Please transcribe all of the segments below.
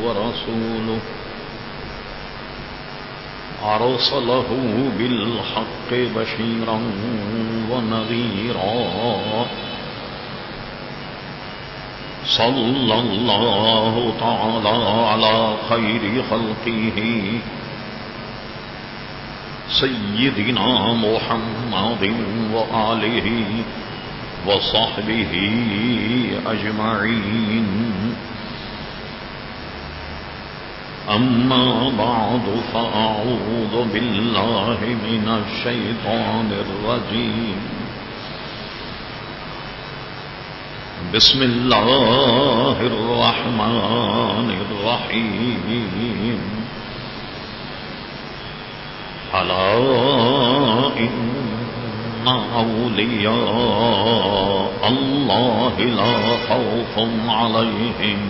ورسوله أرسله بالحق بشيرا ونذيرا صلى الله تعالى على خير خلقه سيدنا محمد وآله وصحبه أجمعين أما بعد فأعوذ بالله من الشيطان الرجيم بسم الله الرحمن الرحيم ألا إن أولياء الله لا خوف عليهم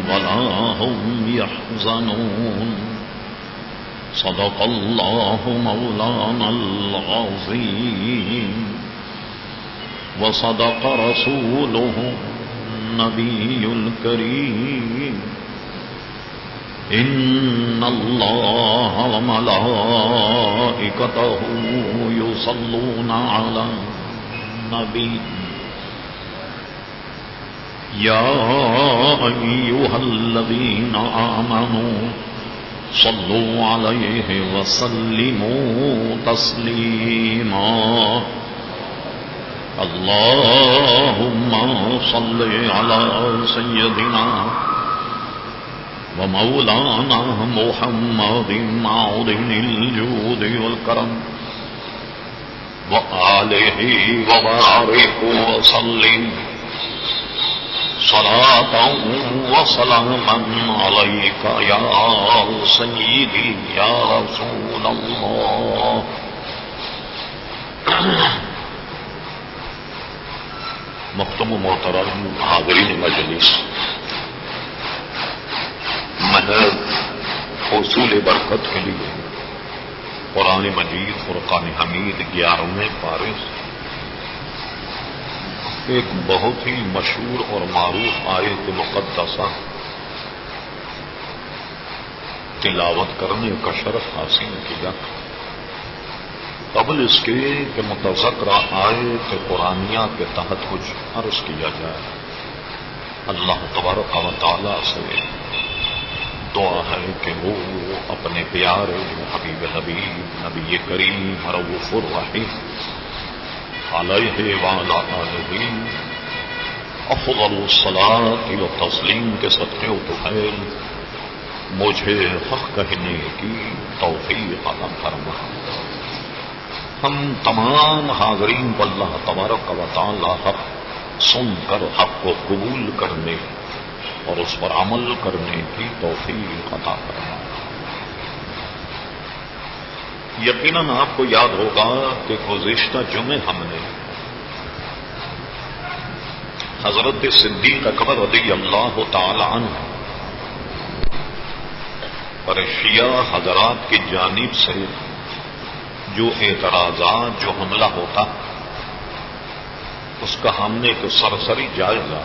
ولا هم يحزنون صدق الله مولانا العظيم وصدق رسوله النبي الكريم إن الله وملائكته يصلون على النبي يا أيها الذين آمنوا صلوا عليه وسلموا تسليما اللهم صل على سيدنا ومولانا محمد معدن الجود والكرم وآله وبارك وسلم صلاة وسلاما عليك يا سيدي يا رسول الله محترم و محترم حاضرین مجلس، محض حصول برکت کے لیے قرآن مجید فرقان حمید 11ویں پارے ایک بہت ہی مشہور اور معروف آیت مقدسہ تلاوت کرنے کا شرف حاصل کیا۔ قبل اس کے کہ متذکرہ آیت قرآنیہ کے تحت کچھ عرض کیا جائے، اللہ تبارک و تعالی سے دعا ہے کہ وہ اپنے پیارے حبیب حبیب نبی کریم رؤوف الرحیم علیہ وعلی آلہ افضل الصلاۃ و تسلیم کے صدقے و طفیل مجھے حق کہنے کی توفیق عطا فرما۔ ہم تمام حاضرین کو اللہ تبارک و تعالی حق سن کر حق کو قبول کرنے اور اس پر عمل کرنے کی توفیق عطا فرما۔ یقیناً آپ کو یاد ہوگا کہ گزشتہ جمعے ہم نے حضرت صدیق اکبر رضی اللہ تعالی عنہ پر شیعہ حضرات کی جانب سے جو اعتراضات، جو حملہ ہوتا، اس کا ہم نے ایک سرسری جائزہ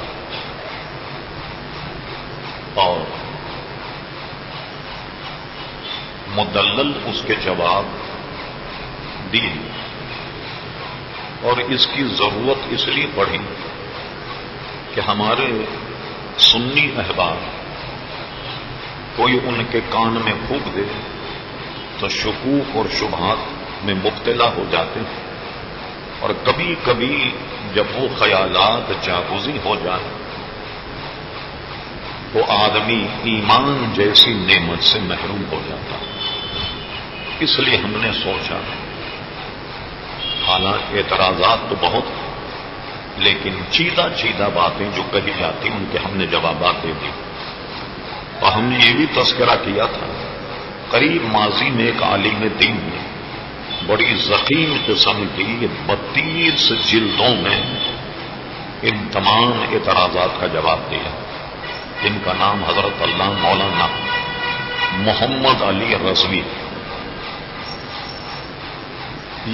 اور مدلل اس کے جواب دی، اور اس کی ضرورت اس لیے پڑی کہ ہمارے سنی احباب کوئی ان کے کان میں پھونک دے تو شکوک اور شبہات میں مبتلا ہو جاتے ہیں، اور کبھی کبھی جب وہ خیالات جاگزی ہو جائیں تو آدمی ایمان جیسی نعمت سے محروم ہو جاتا ہے۔ اس لیے ہم نے سوچا، حالانکہ اعتراضات تو بہت ہیں لیکن چیدہ باتیں جو کہی جاتی ان کے ہم نے جوابات دے دی۔ اور ہم نے یہ بھی تذکرہ کیا تھا، قریب ماضی میں ایک عالم دین نے بڑی ضخیم قسم کی 32 جلدوں میں ان تمام اعتراضات کا جواب دیا، جن کا نام حضرت اللہ مولانا محمد علی رضوی۔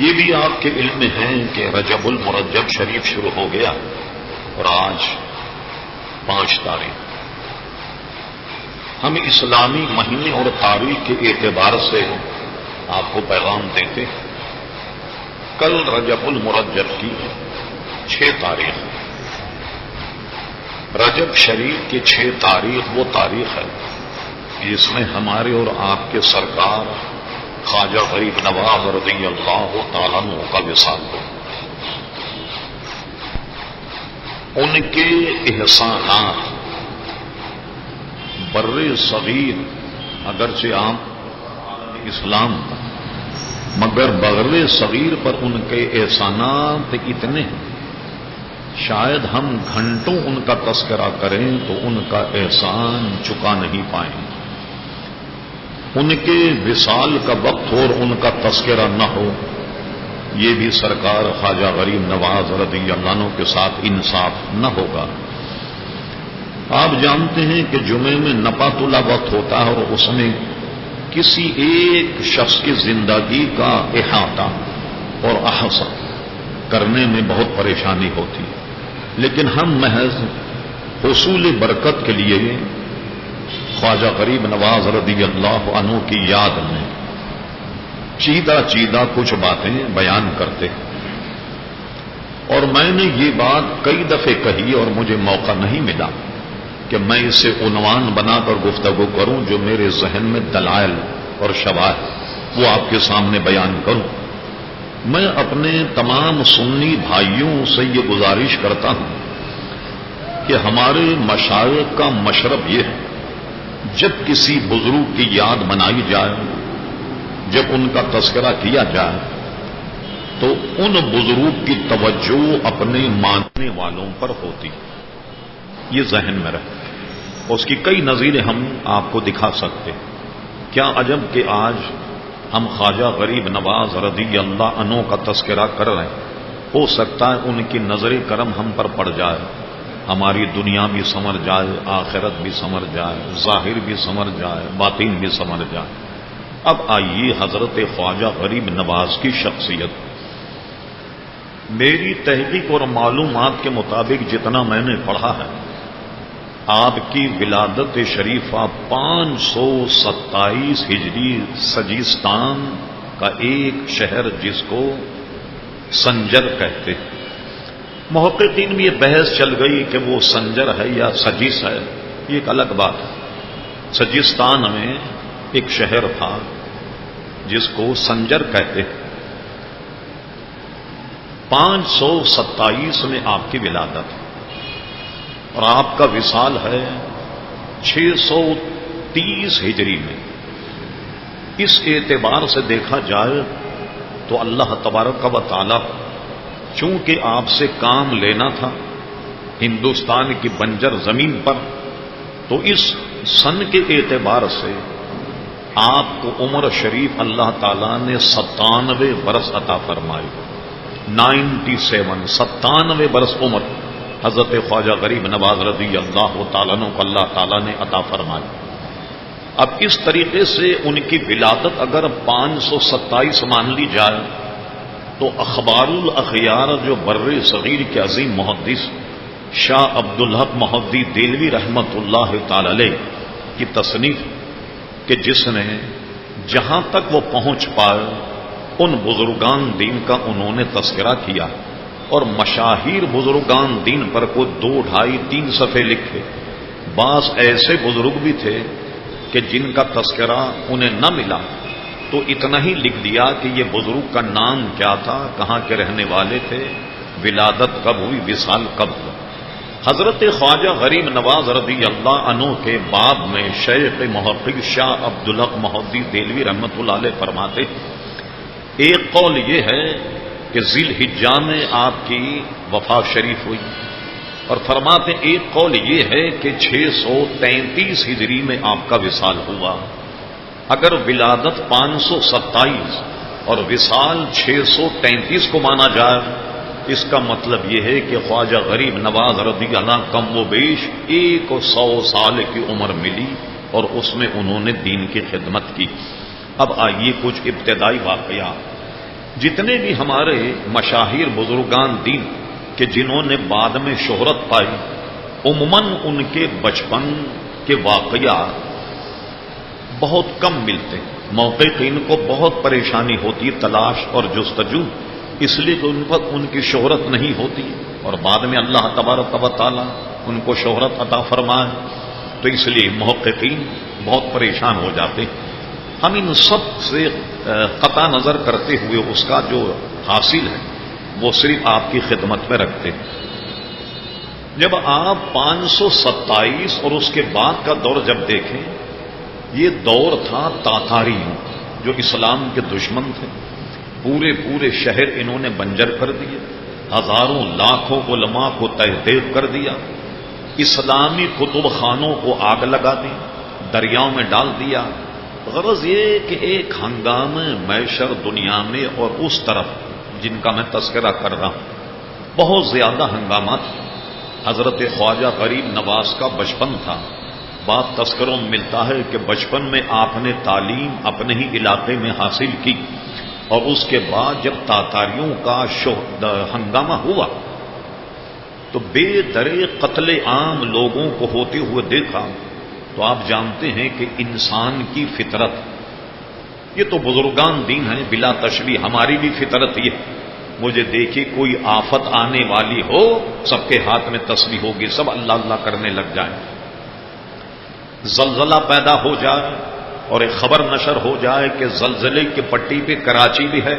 یہ بھی آپ کے علم میں ہے کہ رجب المرجب شریف شروع ہو گیا، اور آج 5 تاریخ. ہم اسلامی مہینے اور تاریخ کے اعتبار سے آپ کو پیغام دیتے ہیں. کل رجب المرجب کی 6 تاریخ. رجب شریف کی 6 تاریخ وہ تاریخ ہے جس میں ہمارے اور آپ کے سرکار خواجہ غریب نواز رضی اللہ تعالیٰ عنہ کا وصال ہو. ان کے احسانات بر صغیر اگرچہ عام اسلام کا، مگر بر صغیر پر ان کے احسانات اتنے ہیں شاید ہم گھنٹوں ان کا تذکرہ کریں تو ان کا احسان چکا نہیں پائیں. ان کے وصال کا وقت ہو اور ان کا تذکرہ نہ ہو، یہ بھی سرکار خواجہ غریب نواز رضی اللہ عنہ کے ساتھ انصاف نہ ہوگا. آپ جانتے ہیں کہ جمعے میں نپات اللہ وقت ہوتا ہے اور اس میں کسی ایک شخص کی زندگی کا احاطہ اور احاطہ کرنے میں بہت پریشانی ہوتی ہے، لیکن ہم محض حصول برکت کے لیے خواجہ غریب نواز رضی اللہ عنہ کی یاد میں چیدہ کچھ باتیں بیان کرتے ہیں. اور میں نے یہ بات کئی دفعے کہی اور مجھے موقع نہیں ملا کہ میں اسے عنوان بنا کر گفتگو کروں. جو میرے ذہن میں دلائل اور شواہد وہ آپ کے سامنے بیان کروں. میں اپنے تمام سنی بھائیوں سے یہ گزارش کرتا ہوں کہ ہمارے مشائخ کا مشرب یہ ہے جب کسی بزرگ کی یاد منائی جائے، جب ان کا تذکرہ کیا جائے تو ان بزرگ کی توجہ اپنے ماننے والوں پر ہوتی. یہ ذہن میں رہے. اس کی کئی نظیریں ہم آپ کو دکھا سکتے. کیا عجب کہ آج ہم خواجہ غریب نواز رضی اللہ عنہ کا تذکرہ کر رہے ہیں. ہو سکتا ہے ان کی نظر کرم ہم پر پڑ جائے، ہماری دنیا بھی سنور جائے، آخرت بھی سنور جائے، ظاہر بھی سنور جائے، باطن بھی سنور جائے. اب آئیے حضرت خواجہ غریب نواز کی شخصیت. میری تحقیق اور معلومات کے مطابق جتنا میں نے پڑھا ہے، آپ کی ولادت شریفہ 527 ہجری سجستان کا ایک شہر جس کو سنجر کہتے ہیں. محققین میں یہ بحث چل گئی کہ وہ سنجر ہے یا سجیس ہے، یہ ایک الگ بات ہے. سجستان میں ایک شہر تھا جس کو سنجر کہتے ہیں. 527 میں آپ کی ولادت اور آپ کا وصال ہے 630 ہجری میں. اس اعتبار سے دیکھا جائے تو اللہ تبارک و تعالی چونکہ آپ سے کام لینا تھا ہندوستان کی بنجر زمین پر، تو اس سن کے اعتبار سے آپ کو عمر شریف اللہ تعالیٰ نے 97 برس عطا فرمائی. 97 برس عمر حضرت خواجہ غریب نواز رضی اللہ تعالیٰ عنہ کو اللہ تعالیٰ نے عطا فرمائی. اب اس طریقے سے ان کی ولادت اگر 527 مان لی جائے تو اخبار الاخیار جو بر صغیر کے عظیم محدث شاہ عبدالحق محدث دہلوی رحمت اللہ تعالی علیہ کی تصنیف کہ جس نے جہاں تک وہ پہنچ پائے ان بزرگان دین کا انہوں نے تذکرہ کیا اور مشاہیر بزرگان دین پر کو 2, 2.5, 3 صفحے لکھے. بعض ایسے بزرگ بھی تھے کہ جن کا تذکرہ انہیں نہ ملا تو اتنا ہی لکھ دیا کہ یہ بزرگ کا نام کیا تھا، کہاں کے رہنے والے تھے، ولادت کب ہوئی، وصال کب ہوا. حضرت خواجہ غریب نواز رضی اللہ عنہ کے باب میں شیخ محقق شاہ عبدالحق محدث دہلوی رحمت اللہ علیہ فرماتے ایک قول یہ ہے کہ ذی الحجہ میں آپ کی وفات شریف ہوئی، اور فرماتے ایک قول یہ ہے کہ 633 ہجری میں آپ کا وصال ہوا. اگر ولادت 527 اور وصال 633 کو مانا جائے، اس کا مطلب یہ ہے کہ خواجہ غریب نواز رضی اللہ عنہ کم و بیش 100 سال کی عمر ملی اور اس میں انہوں نے دین کی خدمت کی. اب آئیے کچھ ابتدائی واقعات. جتنے بھی ہمارے مشاہیر بزرگان دین کہ جنہوں نے بعد میں شہرت پائی عموماً ان کے بچپن کے واقعات بہت کم ملتے، محققین کو بہت پریشانی ہوتی تلاش اور جستجو، اس لیے کہ ان پر ان کی شہرت نہیں ہوتی، اور بعد میں اللہ تبارک و تعالی ان کو شہرت عطا فرمائے، تو اس لیے محققین بہت پریشان ہو جاتے۔ ہم ان سب سے قطع نظر کرتے ہوئے اس کا جو حاصل ہے وہ صرف آپ کی خدمت میں رکھتے ہیں۔ جب آپ 527 اور اس کے بعد کا دور جب دیکھیں، یہ دور تھا تاتاریوں، جو اسلام کے دشمن تھے، پورے شہر انہوں نے بنجر کر دیے، ہزاروں لاکھوں علماء کو تہذیب کر دیا، اسلامی کتب خانوں کو آگ لگا دی، دریاؤں میں ڈال دیا۔ غرض یہ کہ ایک ہنگامہ معیشر دنیا میں، اور اس طرف جن کا میں تذکرہ کر رہا ہوں بہت زیادہ ہنگامات۔ حضرت خواجہ غریب نواز کا بچپن تھا، بعض تذکروں میں ملتا ہے کہ بچپن میں آپ نے تعلیم اپنے ہی علاقے میں حاصل کی، اور اس کے بعد جب تاتاریوں کا ہنگامہ ہوا تو بے درے قتل عام لوگوں کو ہوتے ہوئے دیکھا، تو آپ جانتے ہیں کہ انسان کی فطرت، یہ تو بزرگان دین ہیں بلا تشبیہ، ہماری بھی فطرت یہ، مجھے دیکھی کوئی آفت آنے والی ہو سب کے ہاتھ میں تسبیح ہوگی، سب اللہ اللہ کرنے لگ جائیں، زلزلہ پیدا ہو جائے اور ایک خبر نشر ہو جائے کہ زلزلے کی پٹی پہ کراچی بھی ہے،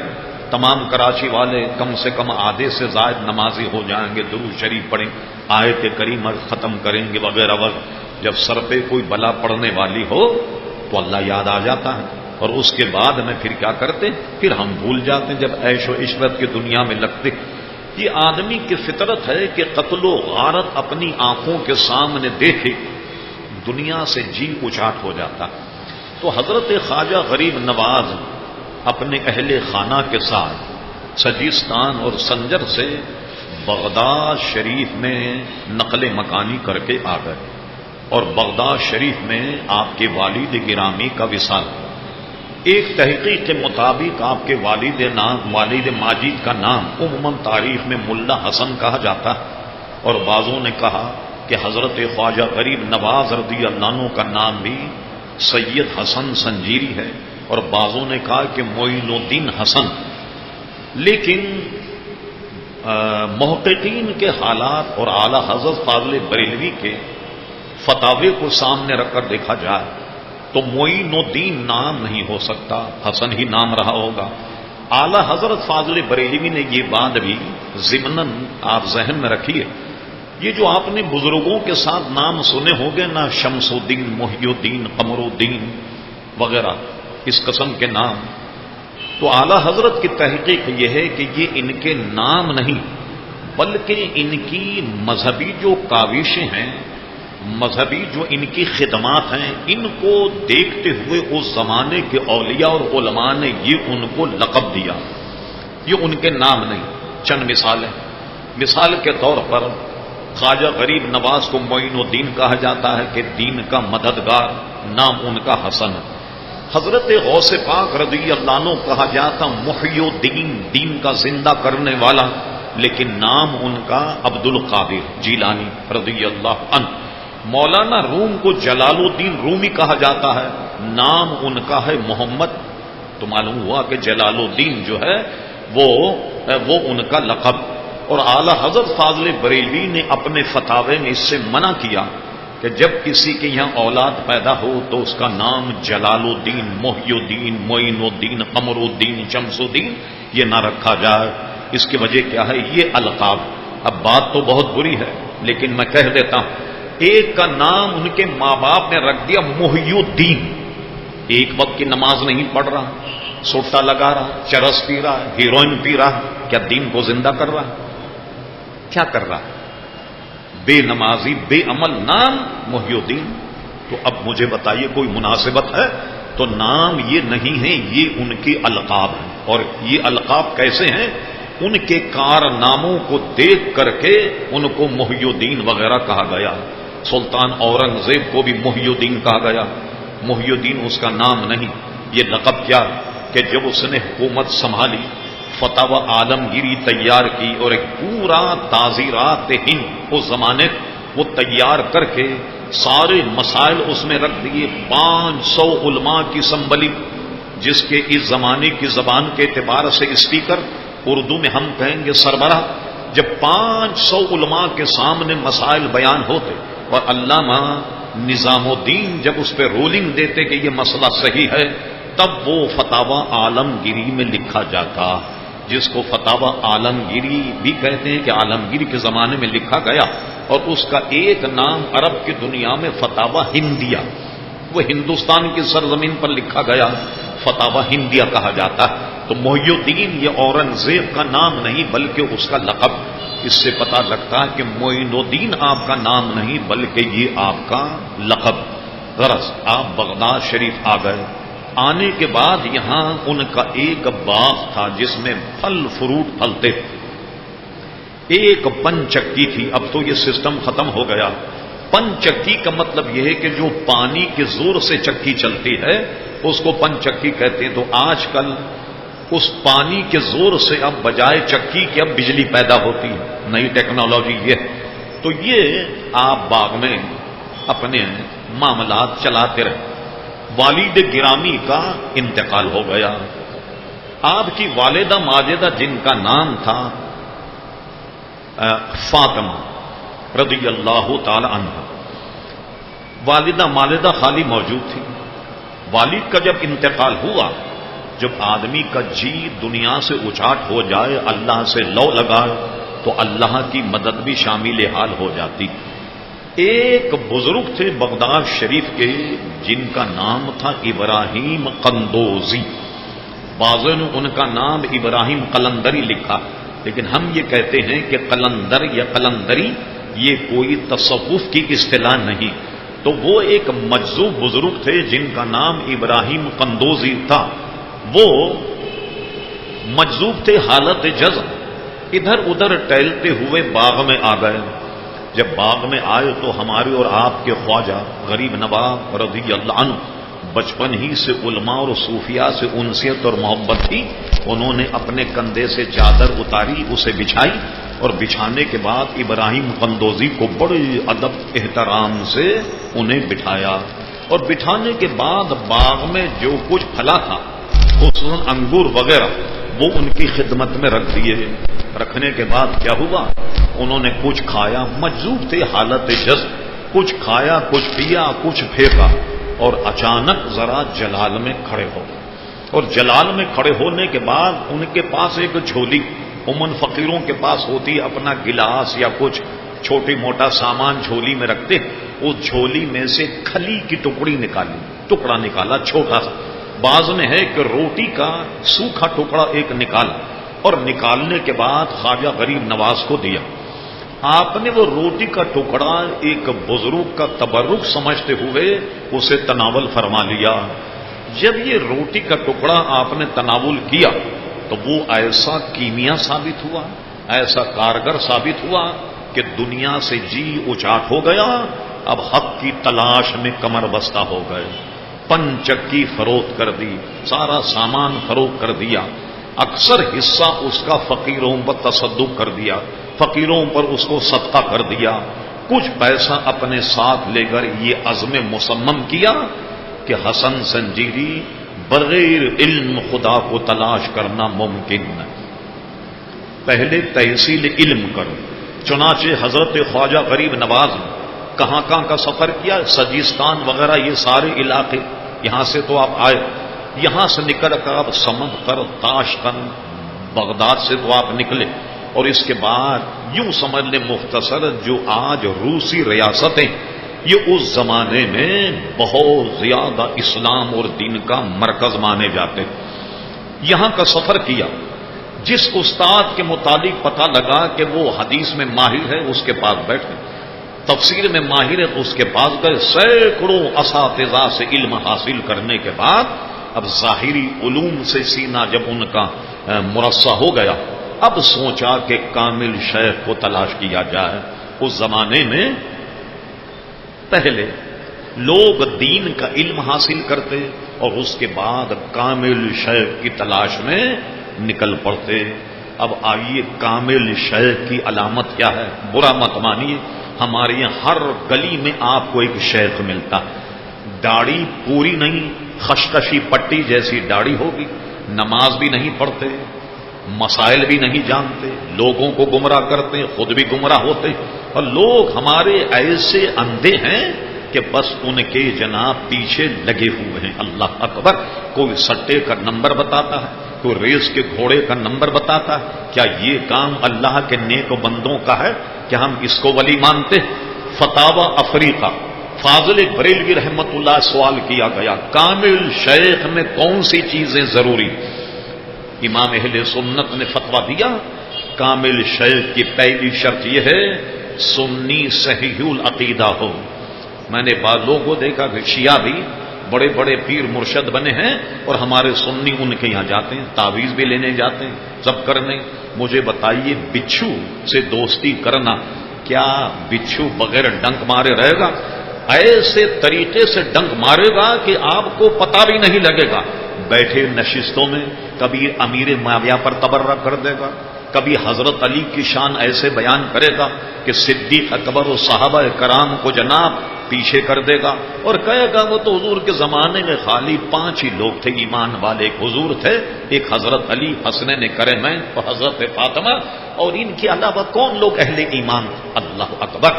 تمام کراچی والے کم سے کم آدھے سے زائد نمازی ہو جائیں گے، درود شریف پڑھیں، آیت کریمہ ختم کریں گے وغیرہ وغیرہ۔ جب سر پہ کوئی بلا پڑنے والی ہو تو اللہ یاد آ جاتا ہے، اور اس کے بعد میں پھر کیا کرتے، پھر ہم بھول جاتے ہیں جب عیش و عشرت کی دنیا میں لگتے۔ یہ آدمی کی فطرت ہے کہ قتل و غارت اپنی آنکھوں کے سامنے دیکھے دنیا سے جی اچاٹ ہو جاتا۔ تو حضرت خواجہ غریب نواز اپنے اہل خانہ کے ساتھ سجستان اور سنجر سے بغداد شریف میں نقل مکانی کر کے آ گئے، اور بغداد شریف میں آپ کے والد گرامی کا وصال۔ ایک تحقیق کے مطابق آپ کے والد ماجد کا نام عموماً تاریخ میں ملا حسن کہا جاتا ہے، اور بعضوں نے کہا کہ حضرت خواجہ غریب نواز رضی اللہ عنہ کا نام بھی سید حسن سنجیری ہے، اور بعضوں نے کہا کہ معین الدین حسن۔ لیکن محققین کے حالات اور اعلی حضرت فاضل بریلوی کے فتاوے کو سامنے رکھ کر دیکھا جائے تو معین الدین نام نہیں ہو سکتا، حسن ہی نام رہا ہوگا۔ اعلی حضرت فاضل بریلوی نے یہ بات بھی ضمناً آپ ذہن میں رکھیے، یہ جو آپ نے بزرگوں کے ساتھ نام سنے ہوں گے نا، شمس الدین، محی الدین، قمر الدین وغیرہ اس قسم کے نام، تو اعلی حضرت کی تحقیق یہ ہے کہ یہ ان کے نام نہیں بلکہ ان کی مذہبی جو کاوشیں ہیں، مذہبی جو ان کی خدمات ہیں، ان کو دیکھتے ہوئے اس زمانے کے اولیاء اور علماء نے یہ ان کو لقب دیا، یہ ان کے نام نہیں۔ چند مثالیں، مثال کے طور پر خواجہ غریب نواز کو معین الدین کہا جاتا ہے کہ دین کا مددگار، نام ان کا حسن ہے۔ حضرت غوث پاک رضی اللہ عنہ کہا جاتا محی الدین، دین کا زندہ کرنے والا، لیکن نام ان کا عبد القادر جیلانی رضی اللہ عنہ۔ مولانا روم کو جلال الدین رومی کہا جاتا ہے، نام ان کا ہے محمد، تو معلوم ہوا کہ جلال الدین جو ہے وہ ان کا لقب۔ اور اعلی حضرت فاضل بریلوی نے اپنے فتاوے میں اس سے منع کیا کہ جب کسی کے یہاں اولاد پیدا ہو تو اس کا نام جلال الدین، محی الدین، معین الدین، قمر الدین، شمس الدین یہ نہ رکھا جائے۔ اس کی وجہ کیا ہے؟ یہ القاب۔ اب بات تو بہت بری ہے لیکن میں کہہ دیتا ہوں، ایک کا نام ان کے ماں باپ نے رکھ دیا محی الدین، ایک وقت کی نماز نہیں پڑھ رہا، سوٹا لگا رہا، چرس پی رہا، ہیروئن پی رہا، کیا دین کو زندہ کر رہا؟ کیا کر رہا؟ بے نمازی، بے عمل، نام محی الدین۔ تو اب مجھے بتائیے کوئی مناسبت ہے؟ تو نام یہ نہیں ہے، یہ ان کے القاب ہیں۔ اور یہ القاب کیسے ہیں؟ ان کے کارناموں کو دیکھ کر کے ان کو محی الدین وغیرہ کہا گیا۔ سلطان اورنگزیب کو بھی محی الدین کہا گیا، محی الدین اس کا نام نہیں۔ یہ لقب کیا کہ جب اس نے حکومت سنبھالی فتاوی عالمگیری تیار کی اور ایک پورا تعزیرات ہند اس زمانے وہ تیار کر کے سارے مسائل اس میں رکھ دیے. 500 علماء کی اسمبلی، جس کے اس زمانے کی زبان کے اعتبار سے اسپیکر، اردو میں ہم کہیں گے سربراہ. جب 500 علماء کے سامنے مسائل بیان ہوتے اور علامہ نظام الدین جب اس پہ رولنگ دیتے کہ یہ مسئلہ صحیح ہے، تب وہ فتاوی عالمگیری میں لکھا جاتا، جس کو فتاوی عالمگیری بھی کہتے ہیں کہ عالمگیری کے زمانے میں لکھا گیا. اور اس کا ایک نام عرب کی دنیا میں فتاوی ہندیہ، وہ ہندوستان کی سرزمین پر لکھا گیا، فتاوی ہندیہ کہا جاتا ہے. تو محی الدین یہ اورنگزیب کا نام نہیں بلکہ اس کا لقب. اس سے پتہ لگتا ہے کہ معین الدین آپ کا نام نہیں بلکہ یہ آپ کا لقب. غرض آپ بغداد شریف آ گئے. آنے کے بعد یہاں ان کا ایک باغ تھا جس میں پھل فروٹ پھلتے، ایک پن چکی تھی. اب تو یہ سسٹم ختم ہو گیا. پن چکی کا مطلب یہ ہے کہ جو پانی کے زور سے چکی چلتی ہے اس کو پن چکی کہتے ہیں. تو آج کل اس پانی کے زور سے اب بجائے چکی کے اب بجلی پیدا ہوتی ہے، نئی ٹیکنالوجی یہ. تو یہ آپ باغ میں اپنے معاملات چلاتے رہے. والد گرامی کا انتقال ہو گیا. آپ کی والدہ ماجدہ جن کا نام تھا فاطمہ رضی اللہ تعالی عنہ، والدہ ماجدہ خالی موجود تھی. والد کا جب انتقال ہوا، جب آدمی کا جی دنیا سے اچاٹ ہو جائے، اللہ سے لو لگائے، تو اللہ کی مدد بھی شامل حال ہو جاتی. ایک بزرگ تھے بغداد شریف کے جن کا نام تھا ابراہیم قندوزی. بعضوں نے ان کا نام ابراہیم قلندری لکھا، لیکن ہم یہ کہتے ہیں کہ قلندر یا قلندری یہ کوئی تصوف کی اصطلاح نہیں. تو وہ ایک مجذوب بزرگ تھے جن کا نام ابراہیم قندوزی تھا. وہ مجذوب تھے حالت جذب، ادھر ادھر ٹہلتے ہوئے باغ میں آ گئے. جب باغ میں آئے تو ہمارے اور آپ کے خواجہ غریب نواز رضی اللہ عنہ بچپن ہی سے علماء اور صوفیاء سے انسیت اور محبت کی. انہوں نے اپنے کندھے سے چادر اتاری، اسے بچھائی، اور بچھانے کے بعد ابراہیم قندوزی کو بڑے ادب احترام سے انہیں بٹھایا. اور بٹھانے کے بعد باغ میں جو کچھ پھلا تھا خصوصاً انگور وغیرہ وہ ان کی خدمت میں رکھ دیے. رکھنے کے بعد کیا ہوا، انہوں نے کچھ کھایا، مجذوب تھے حالت جذب، کچھ کھایا، کچھ پیا، کچھ پھینکا، اور اچانک ذرا جلال میں کھڑے ہو گئے. اور جلال میں کھڑے ہونے کے بعد ان کے پاس ایک جھولی، عموماً فقیروں کے پاس ہوتی، اپنا گلاس یا کچھ چھوٹی موٹا سامان جھولی میں رکھتے. اس جھولی میں سے کھلی کی ٹکڑا نکالا چھوٹا سا. بعض میں ہے کہ روٹی کا سوکھا ٹکڑا ایک نکالا، اور نکالنے کے بعد خواجہ غریب نواز کو دیا. آپ نے وہ روٹی کا ٹکڑا ایک بزرگ کا تبرک سمجھتے ہوئے اسے تناول فرما لیا. جب یہ روٹی کا ٹکڑا آپ نے تناول کیا تو وہ ایسا کیمیا ثابت ہوا، ایسا کارگر ثابت ہوا کہ دنیا سے جی اچاٹ ہو گیا. اب حق کی تلاش میں کمر بستہ ہو گئے. پن چکی فروخت کر دی، سارا سامان فروخت کر دیا. اکثر حصہ اس کا فقیروں پر تصدق کر دیا، فقیروں پر اس کو صدقہ کر دیا. کچھ پیسہ اپنے ساتھ لے کر یہ عزم مصمم کیا کہ حسن سنجیری بغیر علم خدا کو تلاش کرنا ممکن نہیں، پہلے تحصیل علم کرو. چنانچہ حضرت خواجہ غریب نواز نے کہاں کا سفر کیا، سجستان وغیرہ یہ سارے علاقے. یہاں سے تو آپ آئے، یہاں سے نکل کر آپ سمجھ کر تاشقند بغداد سے تو آپ نکلے. اور اس کے بعد یوں سمجھ لیں مختصر، جو آج روسی ریاستیں یہ اس زمانے میں بہت زیادہ اسلام اور دین کا مرکز مانے جاتے. یہاں کا سفر کیا. جس استاد کے متعلق پتہ لگا کہ وہ حدیث میں ماہر ہے اس کے پاس بیٹھے، تفسیر میں ماہر ہے تو اس کے پاس گئے. سینکڑوں اساتذہ سے علم حاصل کرنے کے بعد اب ظاہری علوم سے سینہ جب ان کا مرصع ہو گیا، اب سوچا کہ کامل شیخ کو تلاش کیا جائے. اس زمانے میں پہلے لوگ دین کا علم حاصل کرتے اور اس کے بعد کامل شیخ کی تلاش میں نکل پڑتے۔ اب آئیے کامل شیخ کی علامت کیا ہے؟ برا مت مانیے، ہمارے یہاں ہر گلی میں آپ کو ایک شیخ ملتا، داڑھی پوری نہیں، خشخشی پٹی جیسی داڑھی ہوگی، نماز بھی نہیں پڑھتے، مسائل بھی نہیں جانتے، لوگوں کو گمراہ کرتے، خود بھی گمراہ ہوتے، اور لوگ ہمارے ایسے اندھے ہیں کہ بس ان کے جناب پیچھے لگے ہوئے ہیں۔ اللہ اکبر! کوئی سٹے کا نمبر بتاتا ہے، کوئی ریس کے گھوڑے کا نمبر بتاتا ہے۔ کیا یہ کام اللہ کے نیک بندوں کا ہے کہ ہم اس کو ولی مانتے؟ فتاوی افریقہ، فاضل بریلوی رحمت اللہ سوال کیا گیا، کامل شیخ میں کون سی چیزیں ضروری؟ امام اہل سنت نے فتویٰ دیا، کامل شیخ کی پہلی شرط یہ ہے سنی صحیح العقیدہ ہو۔ میں نے بعض لوگوں کو دیکھا کہ شیعہ بھی بڑے بڑے پیر مرشد بنے ہیں اور ہمارے سنی ان کے یہاں جاتے ہیں، تعویذ بھی لینے جاتے ہیں، سب کرنے۔ مجھے بتائیے بچھو سے دوستی کرنا، کیا بچھو بغیر ڈنک مارے رہے گا؟ ایسے طریقے سے ڈنک مارے گا کہ آپ کو پتہ بھی نہیں لگے گا۔ بیٹھے نشستوں میں کبھی امیر معاویہ پر تبرہ کر دے گا، کبھی حضرت علی کی شان ایسے بیان کرے گا کہ صدیق اکبر و صحابہ کرام کو جناب پیچھے کر دے گا، اور کہے گا وہ تو حضور کے زمانے میں خالی 5 ہی لوگ تھے ایمان والے، ایک حضور تھے، ایک حضرت علی حسنین کرمین اور حضرت فاطمہ، اور ان کے علاوہ کون لوگ اہل ایمان؟ اللہ اکبر!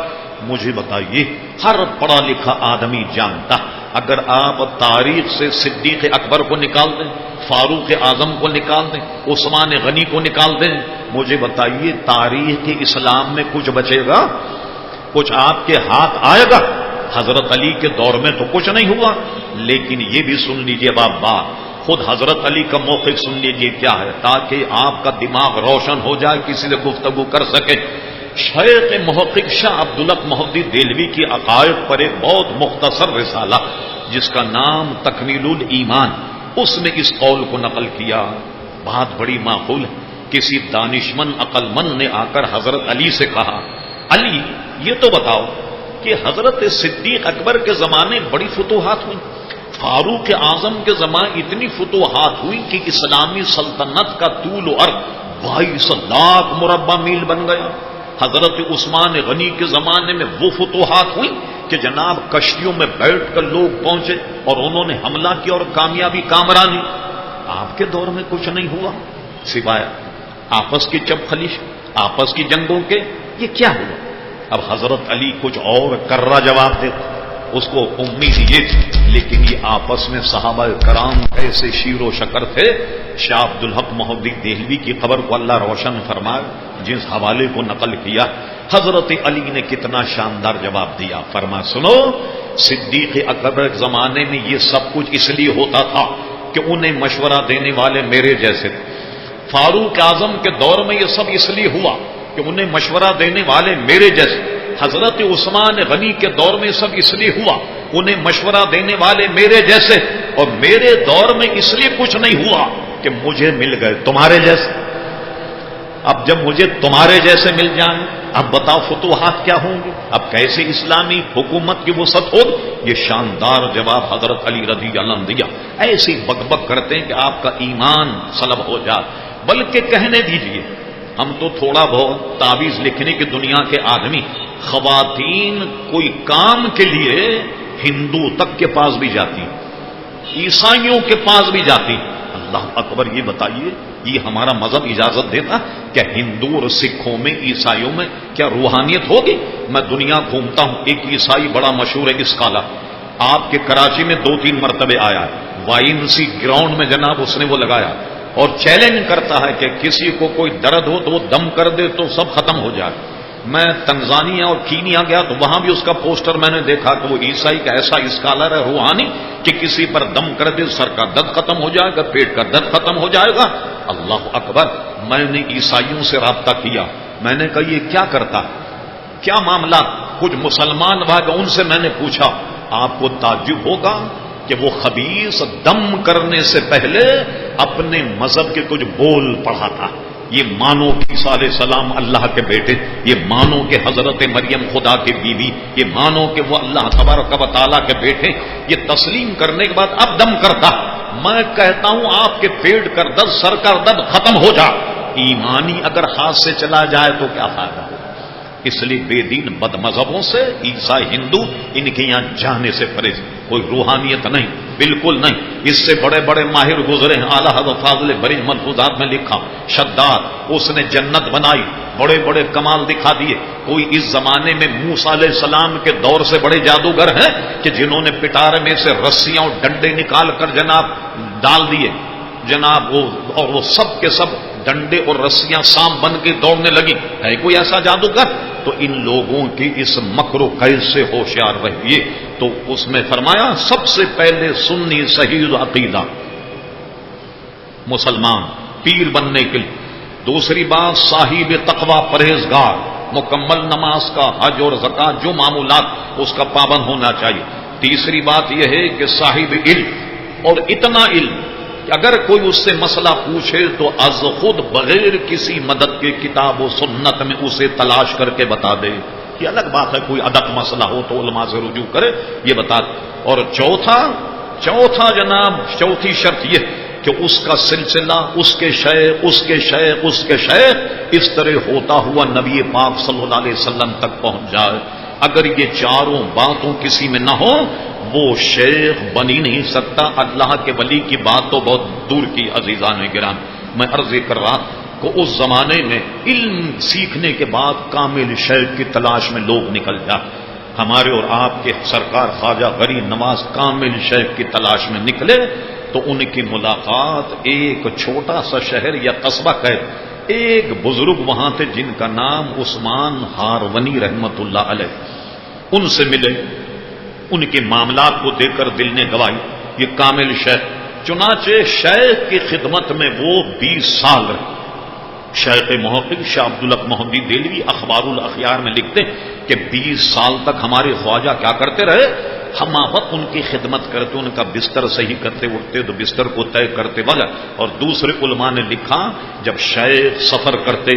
مجھے بتائیے، ہر پڑھا لکھا آدمی جانتا، اگر آپ تاریخ سے صدیق اکبر کو نکال دیں، فاروق اعظم کو نکال دیں، عثمان غنی کو نکال دیں، مجھے بتائیے تاریخ اسلام میں کچھ بچے گا؟ کچھ آپ کے ہاتھ آئے گا؟ حضرت علی کے دور میں تو کچھ نہیں ہوا، لیکن یہ بھی سن لیجئے بات، خود حضرت علی کا موقف سن لیجئے کیا ہے، تاکہ آپ کا دماغ روشن ہو جائے، کسی سے گفتگو کر سکے۔ شیخ محقق شاہ عبدالحق محدث دہلوی کی عقائد پر ایک بہت مختصر رسالہ جس کا نام تکمیل الایمان، اس میں اس قول کو نقل کیا، بات بڑی معقول ہے۔ کسی دانشمند عقل مند نے آ کر حضرت علی سے کہا، علی یہ تو بتاؤ کہ حضرت صدیق اکبر کے زمانے بڑی فتوحات ہوئی، فاروق اعظم کے زمانے اتنی فتوحات ہوئی کہ اسلامی سلطنت کا طول و عرض 22 لاکھ مربع میل بن گیا، حضرت عثمان غنی کے زمانے میں وہ فتوحات ہوئی کہ جناب کشتیوں میں بیٹھ کر لوگ پہنچے اور انہوں نے حملہ کیا اور کامیابی کامرانی۔ آپ کے دور میں کچھ نہیں ہوا سوائے آپس کی چپ خلیش، آپس کی جنگوں کے، یہ کیا ہوا؟ اب حضرت علی کچھ اور کررا جواب دیتے، اس کو امید یہ تھی، لیکن یہ آپس میں صحابہ کرام ایسے شیر و شکر تھے۔ شاہ عبدالحق محدث دہلوی کی خبر کو اللہ روشن فرمائے، جس حوالے کو نقل کیا، حضرت علی نے کتنا شاندار جواب دیا، فرما سنو، صدیق اکبر کے زمانے میں یہ سب کچھ اس لیے ہوتا تھا کہ انہیں مشورہ دینے والے میرے جیسے تھے، فاروق اعظم کے دور میں یہ سب اس لیے ہوا کہ انہیں مشورہ دینے والے میرے جیسے، حضرت عثمان غنی کے دور میں سب اس لیے ہوا انہیں مشورہ دینے والے میرے جیسے، اور میرے دور میں اس لیے کچھ نہیں ہوا کہ مجھے مل گئے تمہارے جیسے۔ اب جب مجھے تمہارے جیسے مل جائیں، اب بتاؤ فتوحات کیا ہوں گے، اب کیسے اسلامی حکومت کی وسعت ہوگی؟ یہ شاندار جواب حضرت علی رضی اللہ عنہ دیا۔ ایسی بک بک کرتے ہیں کہ آپ کا ایمان سلب ہو جائے، بلکہ کہنے دیجئے، ہم تو تھوڑا بہت تعویذ لکھنے کی دنیا کے آدمی، خواتین کوئی کام کے لیے ہندو تک کے پاس بھی جاتی، عیسائیوں کے پاس بھی جاتی۔ اللہ اکبر! یہ بتائیے، یہ ہمارا مذہب اجازت دیتا کہ ہندو اور سکھوں میں، عیسائیوں میں کیا روحانیت ہوگی؟ میں دنیا گھومتا ہوں، ایک عیسائی بڑا مشہور ہے اسکالر، آپ کے کراچی میں 2-3 مرتبے آیا ہے، YMCA گراؤنڈ میں جناب اس نے وہ لگایا اور چیلنج کرتا ہے کہ کسی کو کوئی درد ہو تو وہ دم کر دے تو سب ختم ہو جائے۔ میں تنزانیہ اور کینیا گیا تو وہاں بھی اس کا پوسٹر میں نے دیکھا کہ وہ عیسائی کا ایسا اسکالر ہے روحانی کہ کسی پر دم کر دے سر کا درد ختم ہو جائے گا، پیٹ کا درد ختم ہو جائے گا۔ اللہ اکبر! میں نے عیسائیوں سے رابطہ کیا، میں نے کہا یہ کیا کرتا ہے، کیا معاملہ؟ کچھ مسلمان بھائی، ان سے میں نے پوچھا، آپ کو تعجب ہوگا کہ وہ خبیث دم کرنے سے پہلے اپنے مذہب کے کچھ بول پڑھا تھا۔ یہ مانو کہ عیسیٰ علیہ السلام اللہ کے بیٹے، یہ مانو کہ حضرت مریم خدا کی بیوی، یہ مانو کہ وہ اللہ تبارک و تعالیٰ کے بیٹے، یہ تسلیم کرنے کے بعد اب دم کرتا۔ میں کہتا ہوں آپ کے پیٹ کا درد، سر کا درد ختم ہو جائے، ایمانی اگر ہاتھ سے چلا جائے تو کیا فائدہ ہو؟ اس لیے بے دین بد مذہبوں سے، عیسائی ہندو، ان کے یہاں جانے سے پرہیز، کوئی روحانیت نہیں، بالکل نہیں۔ اس سے بڑے بڑے ماہر گزرے ہیں، اعلیٰ حضرت فاضل بری ملفوظات میں لکھا، شداد اس نے جنت بنائی، بڑے بڑے کمال دکھا دیے۔ کوئی اس زمانے میں موسیٰ علیہ السلام کے دور سے بڑے جادوگر ہیں کہ جنہوں نے پٹارے میں سے رسیاں اور ڈنڈے نکال کر جناب ڈال دیے جناب، اور وہ سب کے سب ڈنڈے اور رسیاں سام بن کے دوڑنے لگی۔ ہے کوئی ایسا جادوگر؟ تو ان لوگوں کی اس مکر و قید سے ہوشیار رہیے۔ تو اس میں فرمایا سب سے پہلے سنی صحیح عقیدہ، مسلمان پیر بننے کے لیے۔ دوسری بات صاحب تقوی، پرہیزگار، مکمل نماز کا، حج اور زکات جو معمولات اس کا پابند ہونا چاہیے۔ تیسری بات یہ ہے کہ صاحب علم، اور اتنا علم کہ اگر کوئی اس سے مسئلہ پوچھے تو از خود بغیر کسی مدد کے کتاب و سنت میں اسے تلاش کر کے بتا دے۔ یہ الگ بات ہے کوئی ادق مسئلہ ہو تو علماء سے رجوع کرے، یہ بتا دے۔ اور چوتھا جناب، چوتھی شرط یہ کہ اس کا سلسلہ اس کے شیخ اس طرح ہوتا ہوا نبی پاک صلی اللہ علیہ وسلم تک پہنچ جائے۔ اگر یہ چاروں باتوں کسی میں نہ ہو وہ شیخ بن ہی نہیں سکتا۔ اللہ کے ولی کی بات تو بہت دور کی عزیزان گرامی، میں عرض کر رہا کہ اس زمانے میں علم سیکھنے کے بعد کامل شیخ کی تلاش میں لوگ نکل جائے۔ ہمارے اور آپ کے سرکار خواجہ غریب نواز کامل شیخ کی تلاش میں نکلے تو ان کی ملاقات ایک چھوٹا سا شہر یا قصبہ قید، ایک بزرگ وہاں تھے جن کا نام عثمان ہارونی رحمت اللہ علیہ، ان سے ملے، ان کے معاملات کو دیکھ کر دل نے گواہی یہ کامل شیخ۔ چنانچہ شیخ کی خدمت میں وہ 20 سال رہے۔ شیخ محقق شاہ عبدالحق محمدی دہلوی اخبار الاخیار میں لکھتے کہ 20 سال تک ہمارے خواجہ کیا کرتے رہے، ہم وقت ان کی خدمت کرتے، ان کا بستر صحیح کرتے، اٹھتے تو بستر کو طے کرتے وغیرہ۔ اور دوسرے علماء نے لکھا جب شیخ سفر کرتے،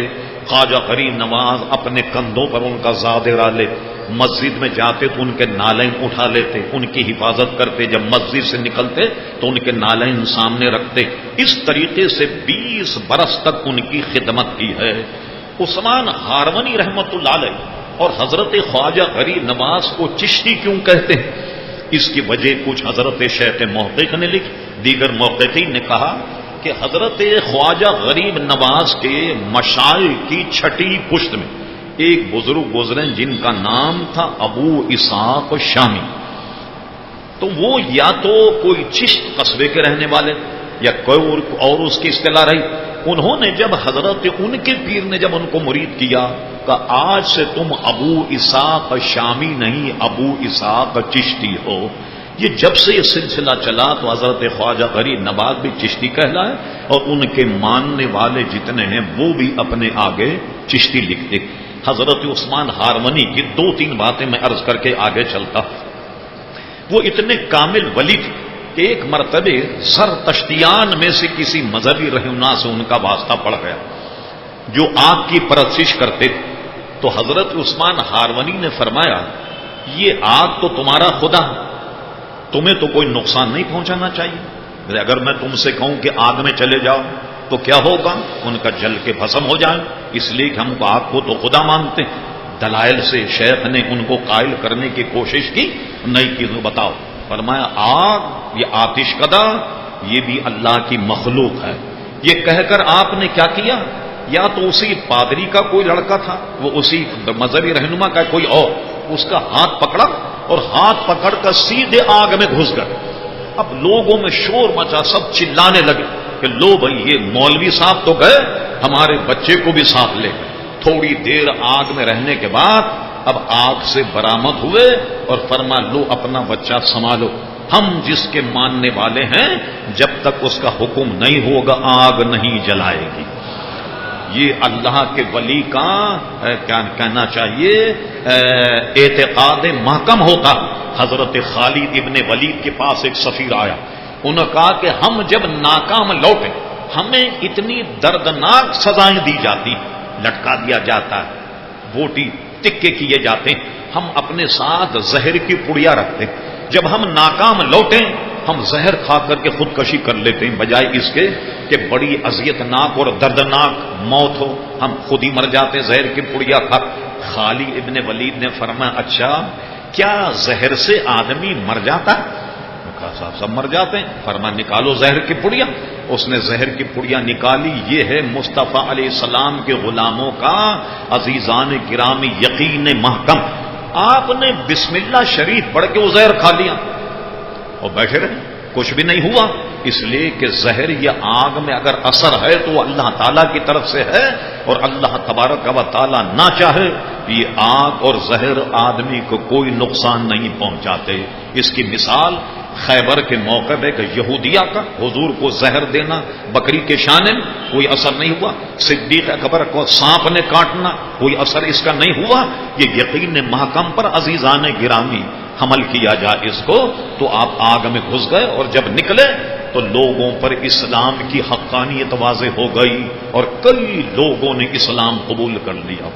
خواجہ غریب نواز اپنے کندھوں پر ان کا زادرا لے، مسجد میں جاتے تو ان کے نالین اٹھا لیتے، ان کی حفاظت کرتے، جب مسجد سے نکلتے تو ان کے نالین سامنے رکھتے۔ اس طریقے سے 20 برس تک ان کی خدمت کی ہے۔ عثمان ہارونی رحمت اللہ علیہ اور حضرت خواجہ غریب نواز کو چشتی کیوں کہتے ہیں؟ اس کی وجہ کچھ حضرت شیخ محقق نے لکھی، دیگر محققین نے کہا کہ حضرت خواجہ غریب نواز کے مشائخ کی چھٹی پشت میں ایک بزرگ گزرے جن کا نام تھا ابو اسحاق شامی۔ تو وہ یا تو کوئی چشت قصبے کے رہنے والے یا کوئی اور اس کی اصطلاح رہی۔ انہوں نے جب حضرت ان کے پیر نے جب ان کو مرید کیا کہ آج سے تم ابو اسحاق شامی نہیں ابو اسحاق چشتی ہو۔ یہ جب سے یہ سلسلہ چلا تو حضرت خواجہ غریب نواز بھی چشتی کہلائے اور ان کے ماننے والے جتنے ہیں وہ بھی اپنے آگے چشتی لکھتے۔ حضرت عثمان ہارونی کی 2-3 باتیں میں عرض کر کے آگے چلتا۔ وہ اتنے کامل ولی تھے کہ ایک مرتبہ زرتشتیان میں سے کسی مذہبی رہنما سے ان کا واسطہ پڑ گیا جو آگ کی پرستش کرتے تھے۔ تو حضرت عثمان ہارونی نے فرمایا یہ آگ تو تمہارا خدا ہے، تمہیں تو کوئی نقصان نہیں پہنچانا چاہیے، اگر میں تم سے کہوں کہ آگ میں چلے جاؤ تو کیا ہوگا؟ ان کا جل کے بھسم ہو جائے، اس لیے کہ ہم آگ کو تو خدا مانتے ہیں۔ دلائل سے شیخ نے ان کو قائل کرنے کی کوشش کی، نہیں کی، بتاؤ۔ فرمایا آگ یہ آتش کدا یہ بھی اللہ کی مخلوق ہے۔ یہ کہہ کر آپ نے کیا کیا؟ یا تو اسی پادری کا کوئی لڑکا تھا، وہ اسی مذہبی رہنما کا کوئی اور، اس کا ہاتھ پکڑا اور ہاتھ پکڑ کر سیدھے آگ میں گھس گئے۔ اب لوگوں میں شور مچا، سب چلانے لگے کہ لو بھائی یہ مولوی صاحب تو گئے، ہمارے بچے کو بھی ساتھ لے گئے۔ تھوڑی دیر آگ میں رہنے کے بعد اب آگ سے برآمد ہوئے اور فرما لو اپنا بچہ سنبھالو، ہم جس کے ماننے والے ہیں جب تک اس کا حکم نہیں ہوگا آگ نہیں جلائے گی۔ یہ اللہ کے ولی کا کیا کہنا چاہیے اعتقاد محکم ہوتا۔ حضرت خالد ابن ولید کے پاس ایک سفیر آیا، انہوں نے کہا کہ ہم جب ناکام لوٹیں ہمیں اتنی دردناک سزائیں دی جاتی، لٹکا دیا جاتا ہے، بوٹی تکے کیے جاتے ہیں، ہم اپنے ساتھ زہر کی پڑیا رکھتے ہیں، جب ہم ناکام لوٹیں ہم زہر کھا کر کے خودکشی کر لیتے ہیں بجائے اس کے کہ بڑی اذیت ناک اور دردناک موت ہو، ہم خود ہی مر جاتے ہیں زہر کی پڑیا کھا۔ خالد ابن ولید نے فرمایا اچھا کیا زہر سے آدمی مر جاتا؟ کہا صاحب سب مر جاتے ہیں۔ فرمایا نکالو زہر کی پڑیا۔ اس نے زہر کی پڑیا نکالی۔ یہ ہے مصطفیٰ علیہ السلام کے غلاموں کا عزیزان گرامی یقین محکم۔ آپ نے بسم اللہ شریف پڑھ کے وہ زہر کھا لیا اور بیٹھے رہے، کچھ بھی نہیں ہوا، اس لیے کہ زہر یا آگ میں اگر اثر ہے تو وہ اللہ تعالیٰ کی طرف سے ہے، اور اللہ تبارک و تعالیٰ نہ چاہے یہ آگ اور زہر آدمی کو کوئی نقصان نہیں پہنچاتے۔ اس کی مثال خیبر کے موقع پہ کہ یہودیہ کا حضور کو زہر دینا بکری کے شانے میں کوئی اثر نہیں ہوا، صدیق اکبر کو سانپ نے کاٹنا کوئی اثر اس کا نہیں ہوا۔ یہ یقین محکم پر عزیزان گرامی حمل کیا جائے اس کو، تو آپ آگ میں گھس گئے اور جب نکلے تو لوگوں پر اسلام کی حقانیت واضح ہو گئی اور کئی لوگوں نے اسلام قبول کر لیا۔